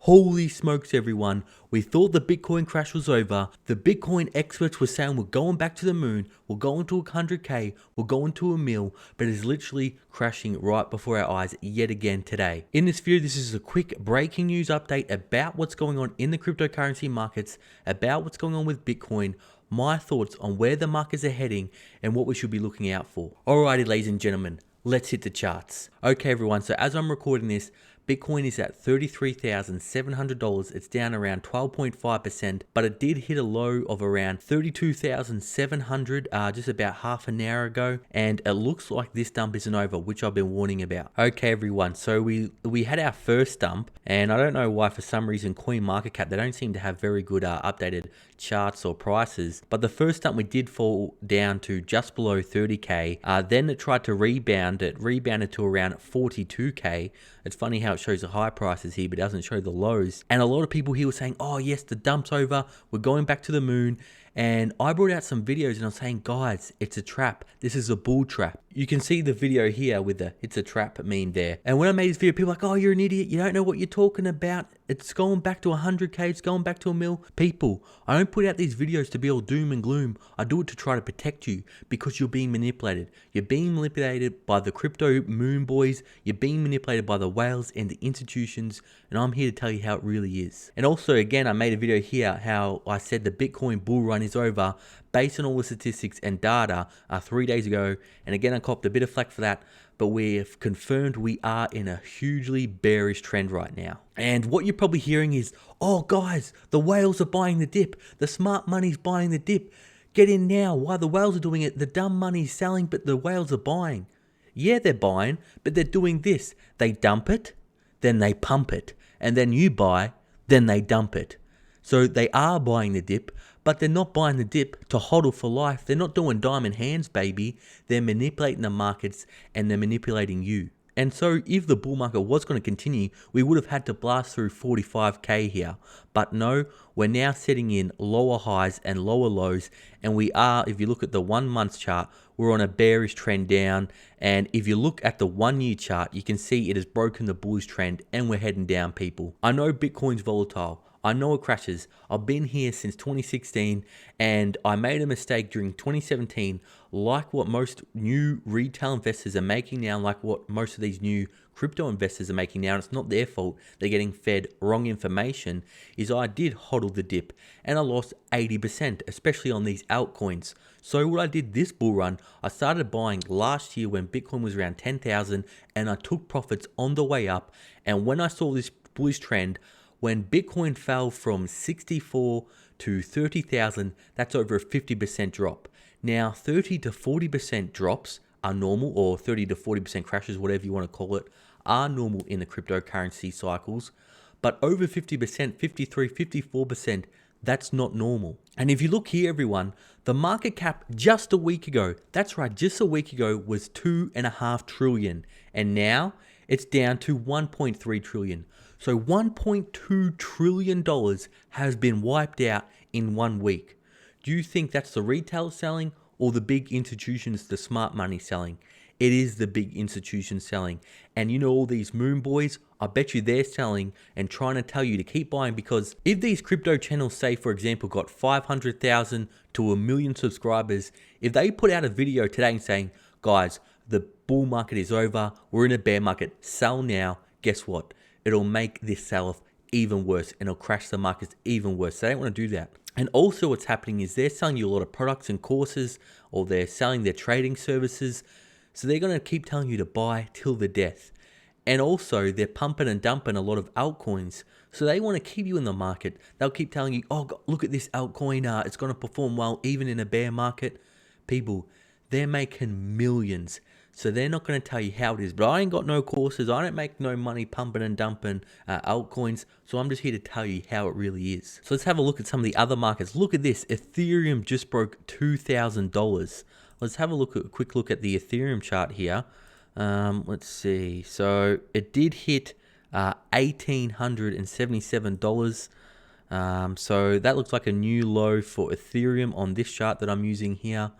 Holy smokes, everyone. We thought the Bitcoin crash was over. The Bitcoin experts were saying we're going back to the moon, we're going to 100K, we're going to a mil, but it's literally crashing right before our eyes yet again today. In this video, this is a quick breaking news update about what's going on in the cryptocurrency markets, about what's going on with Bitcoin, my thoughts on where the markets are heading, and what we should be looking out for. Alrighty, ladies and gentlemen, let's hit the charts. Okay, everyone, so as I'm recording this, Bitcoin is at $33,700. It's down around 12.5%, but it did hit a low of around 32,700 just about half an hour ago, and it looks like this dump isn't over, which I've been warning about. Okay, everyone, so we had our first dump, and I don't know why for some reason CoinMarketCap, they don't seem to have very good updated charts or prices, but the first dump we did fall down to just below 30K. Then it tried to rebound. It rebounded to around 42K. It's funny how it shows the high prices here, but it doesn't show the lows. And a lot of people here were saying, oh yes, the dump's over, we're going back to the moon. And I brought out some videos and I'm saying, guys, it's a trap. This is a bull trap. You can see the video here with the "it's a trap" meme there. And when I made this video, people were like, oh, you're an idiot. You don't know what you're talking about. It's going back to 100K. It's going back to a mil. People, I don't put out these videos to be all doom and gloom. I do it to try to protect you because you're being manipulated. You're being manipulated by the crypto moon boys. You're being manipulated by the whales and the institutions. And I'm here to tell you how it really is. And also, again, I made a video here how I said the Bitcoin bull run is over based on all the statistics and data 3 days ago. And again, I copped a bit of flack for that, but we've confirmed we are in a hugely bearish trend right now. And what you're probably hearing is, oh guys, the whales are buying the dip. The smart money's buying the dip. Get in now. Why the whales are doing it? The dumb money's selling, but the whales are buying. Yeah, they're buying, but they're doing this. They dump it, then they pump it, and then you buy, then they dump it. So they are buying the dip, but they're not buying the dip to hodl for life. They're not doing diamond hands, baby. They're manipulating the markets and they're manipulating you. And so if the bull market was going to continue, we would have had to blast through 45K here. But no, we're now setting in lower highs and lower lows. And we are, if you look at the 1 month chart, we're on a bearish trend down. And if you look at the 1 year chart, you can see it has broken the bullish trend and we're heading down, people. I know Bitcoin's volatile. I know it crashes. I've been here since 2016 and I made a mistake during 2017, like what most new retail investors are making now, like what most of these new crypto investors are making now. And it's not their fault. They're getting fed wrong information. Is I did hodl the dip and I lost 80%, especially on these altcoins. So what I did this bull run, I started buying last year when Bitcoin was around 10,000 and I took profits on the way up. And when I saw this bullish trend, when Bitcoin fell from 64 to 30,000, that's over a 50% drop. Now, 30 to 40% drops are normal, or 30 to 40% crashes, whatever you want to call it, are normal in the cryptocurrency cycles. But over 50%, 53, 54%, that's not normal. And if you look here, everyone, the market cap just a week ago, that's right, just a week ago was 2.5 trillion. And now it's down to 1.3 trillion. So $1.2 trillion has been wiped out in 1 week. Do you think that's the retail selling or the big institutions, the smart money selling? It is the big institutions selling. And you know all these moon boys, I bet you they're selling and trying to tell you to keep buying, because if these crypto channels, say for example, got 500,000 to 1 million subscribers, if they put out a video today saying, guys, the bull market is over, we're in a bear market, sell now, guess what? It'll make this sell-off even worse and it'll crash the markets even worse. So they don't want to do that. And also what's happening is they're selling you a lot of products and courses, or they're selling their trading services. So they're going to keep telling you to buy till the death. And also they're pumping and dumping a lot of altcoins. So they want to keep you in the market. They'll keep telling you, oh, look at this altcoin. It's going to perform well even in a bear market. People, they're making millions. So they're not going to tell you how it is. But I ain't got no courses. I don't make no money pumping and dumping altcoins. So I'm just here to tell you how it really is. So let's have a look at some of the other markets. Look at this. Ethereum just broke $2,000. Let's have a quick look at the Ethereum chart here. Let's see. So it did hit $1,877. So that looks like a new low for Ethereum on this chart that I'm using here.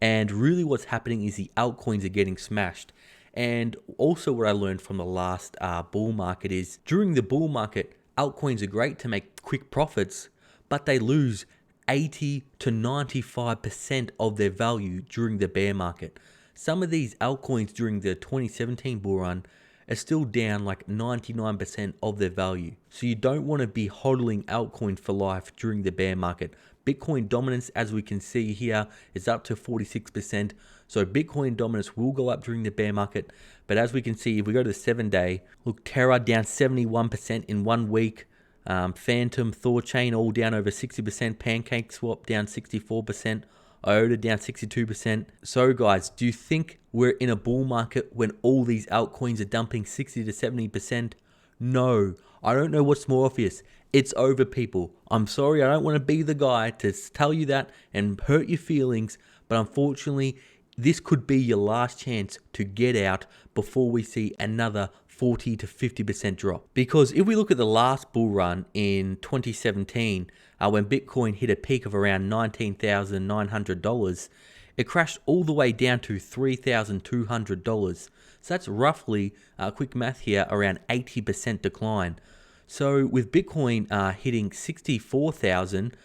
And really what's happening is the altcoins are getting smashed. And also what I learned from the last bull market is during the bull market, altcoins are great to make quick profits, but they lose 80 to 95% of their value during the bear market. Some of these altcoins during the 2017 bull run are still down like 99% of their value. So you don't want to be hodling altcoins for life during the bear market. Bitcoin dominance, as we can see here, is up to 46%. So Bitcoin dominance will go up during the bear market. But as we can see, if we go to the 7-day, look, Terra down 71% in 1 week. Phantom, Thorchain all down over 60%. Pancake Swap down 64%. IOTA down 62%. So guys, do you think we're in a bull market when all these altcoins are dumping 60 to 70%? No, I don't know what's more obvious. It's over, people. I'm sorry, I don't want to be the guy to tell you that and hurt your feelings, but unfortunately, this could be your last chance to get out before we see another 40 to 50% drop. Because if we look at the last bull run in 2017, when Bitcoin hit a peak of around $19,900, it crashed all the way down to $3,200. So that's roughly, quick math here, around 80% decline. So with Bitcoin hitting 64,000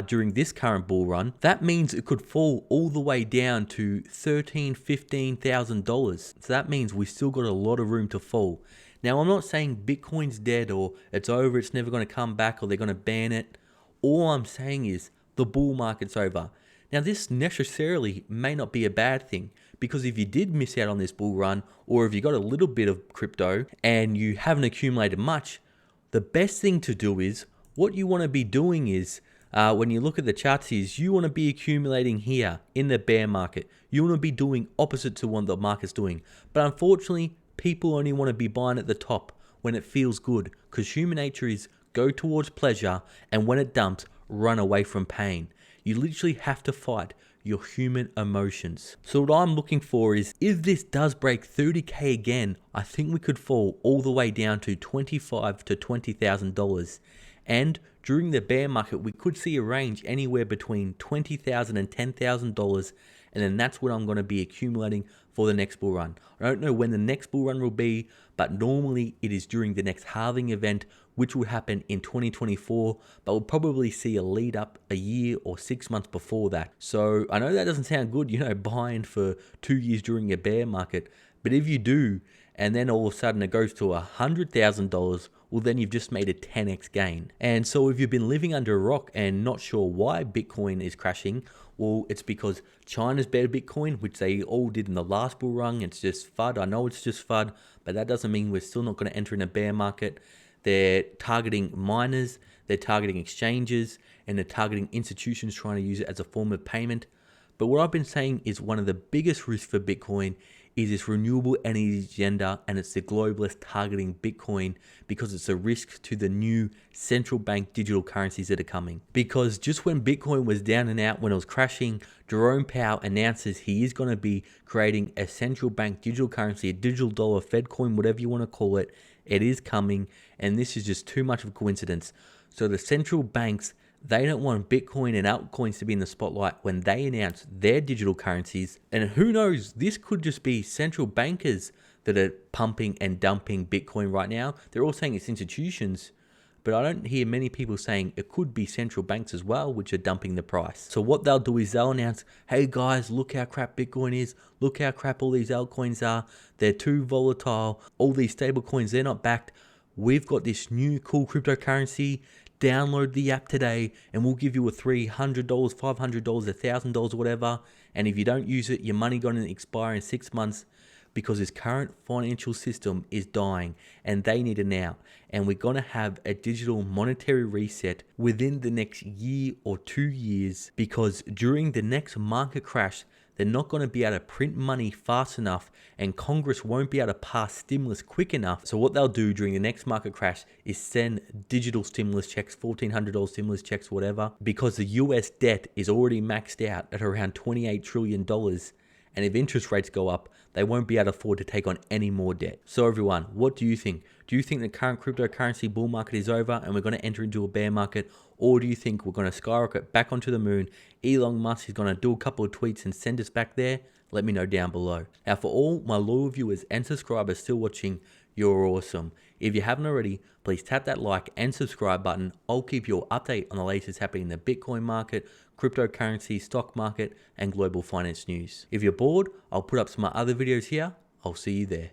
during this current bull run, that means it could fall all the way down to $13,000-$15,000. So that means we still got a lot of room to fall. Now, I'm not saying Bitcoin's dead or it's over, it's never going to come back, or they're going to ban it. All I'm saying is the bull market's over. Now, this necessarily may not be a bad thing, because if you did miss out on this bull run, or if you got a little bit of crypto and you haven't accumulated much, the best thing to do is, what you want to be doing is, when you look at the charts, is you want to be accumulating here in the bear market. You want to be doing opposite to what the market's doing. But unfortunately, people only want to be buying at the top when it feels good, because human nature is go towards pleasure, and when it dumps, run away from pain. You literally have to fight your human emotions. So what I'm looking for is, if this does break 30K again, I think we could fall all the way down to $25,000 to $20,000. And during the bear market, we could see a range anywhere between $20,000 and $10,000. And then that's what I'm going to be accumulating for the next bull run. I don't know when the next bull run will be, but normally it is during the next halving event, which will happen in 2024, but we'll probably see a lead up a year or 6 months before that. So I know that doesn't sound good, buying for 2 years during a bear market, but if you do, and then all of a sudden it goes to $100,000, well, then you've just made a 10x gain. And so if you've been living under a rock and not sure why Bitcoin is crashing, well, it's because China's banned Bitcoin, which they all did in the last bull run. It's just FUD. I know it's just FUD, but that doesn't mean we're still not going to enter in a bear market. They're targeting miners, they're targeting exchanges, and they're targeting institutions trying to use it as a form of payment. But what I've been saying is one of the biggest risks for Bitcoin is this renewable energy agenda, and it's the globalists targeting Bitcoin because it's a risk to the new central bank digital currencies that are coming. Because just when Bitcoin was down and out, when it was crashing, Jerome Powell announces he is going to be creating a central bank digital currency, a digital dollar, Fed coin, whatever you want to call it. It is coming, and this is just too much of a coincidence. So the central banks, they don't want Bitcoin and altcoins to be in the spotlight when they announce their digital currencies. And who knows, this could just be central bankers that are pumping and dumping Bitcoin right now. They're all saying it's institutions, but I don't hear many people saying it could be central banks as well, which are dumping the price. So what they'll do is they'll announce, hey guys, look how crap Bitcoin is. Look how crap all these altcoins are. They're too volatile. All these stable coins, they're not backed. We've got this new cool cryptocurrency. Download the app today and we'll give you a $300, $500, $1,000, whatever. And if you don't use it, your money going to expire in 6 months, because this current financial system is dying and they need it now. And we're going to have a digital monetary reset within the next year or 2 years, because during the next market crash, they're not going to be able to print money fast enough, and Congress won't be able to pass stimulus quick enough. So what they'll do during the next market crash is send digital stimulus checks, $1,400 stimulus checks, whatever, because the US debt is already maxed out at around $28 trillion. And if interest rates go up, they won't be able to afford to take on any more debt. So everyone, what do you think? Do you think the current cryptocurrency bull market is over and we're going to enter into a bear market? Or do you think we're going to skyrocket back onto the moon? Elon Musk is going to do a couple of tweets and send us back there? Let me know down below. Now, for all my loyal viewers and subscribers still watching, you're awesome. If you haven't already, please tap that like and subscribe button. I'll keep you up to date on the latest happening in the Bitcoin market, cryptocurrency, stock market, and global finance news. If you're bored, I'll put up some other videos here. I'll see you there.